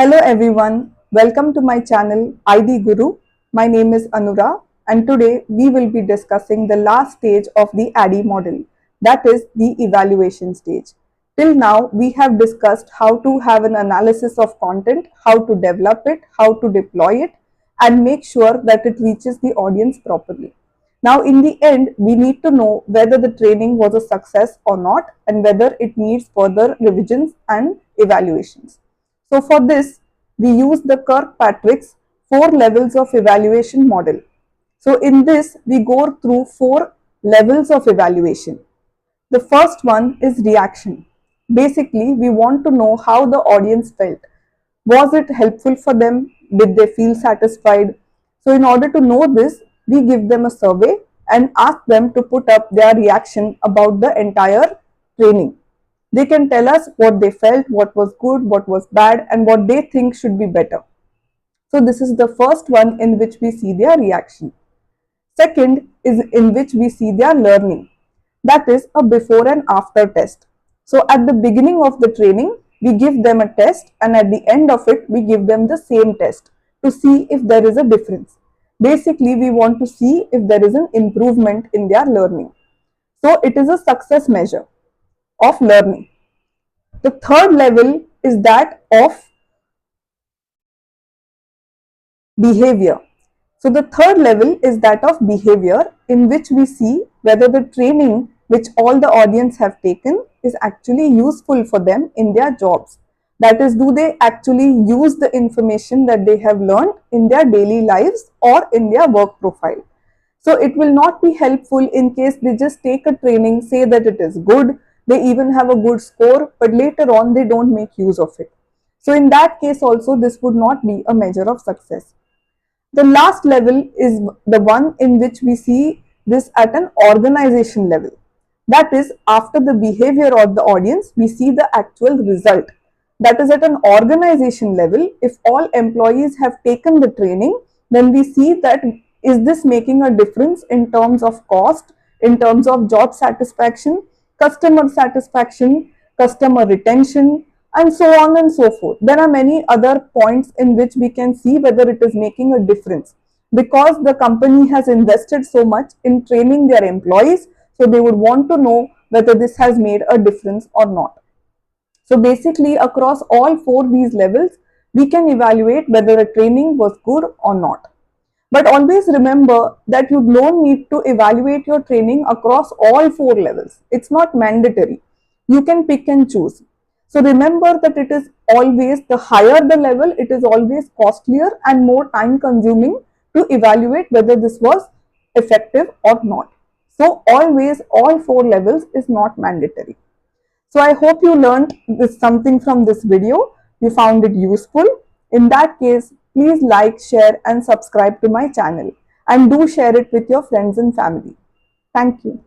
Hello everyone, welcome to my channel ID Guru. My name is Anura and today we will be discussing the last stage of the ADDIE model, that is the evaluation stage. Till now we have discussed how to have an analysis of content, how to develop it, how to deploy it and make sure that it reaches the audience properly. Now in the end we need to know whether the training was a success or not and whether it needs further revisions and evaluations. So for this, we use the Kirkpatrick's 4 levels of evaluation model. So in this, we go through 4 levels of evaluation. The first one is reaction. Basically, we want to know how the audience felt. Was it helpful for them? Did they feel satisfied? So in order to know this, we give them a survey and ask them to put up their reaction about the entire training. They can tell us what they felt, what was good, what was bad, and what they think should be better. So this is the first one in which we see their reaction. Second is in which we see their learning. That is a before and after test. So at the beginning of the training, we give them a test and at the end of it, we give them the same test to see if there is a difference. Basically, we want to see if there is an improvement in their learning. So it is a success measure of learning. The third level is that of behavior. So the third level is that of behavior in which we see whether the training which all the audience have taken is actually useful for them in their jobs. That is, do they actually use the information that they have learned in their daily lives or in their work profile. So it will not be helpful in case they just take a training, say that it is good, they even have a good score, but later on they don't make use of it. So in that case also this would not be a measure of success. The last level is the one in which we see this at an organization level. That is, after the behavior of the audience, we see the actual result. That is, at an organization level, if all employees have taken the training, then we see that is this making a difference in terms of cost, in terms of job satisfaction, customer satisfaction, customer retention, and so on and so forth. There are many other points in which we can see whether it is making a difference because the company has invested so much in training their employees, so they would want to know whether this has made a difference or not. So basically across all 4 these levels, we can evaluate whether a training was good or not. But always remember that you don't need to evaluate your training across all 4 levels. It's not mandatory. You can pick and choose. So remember that it is always, the higher the level, it is always costlier and more time consuming to evaluate whether this was effective or not. So always all 4 levels is not mandatory. So I hope you learned something from this video. You found it useful. In that case, please like, share and subscribe to my channel and do share it with your friends and family. Thank you.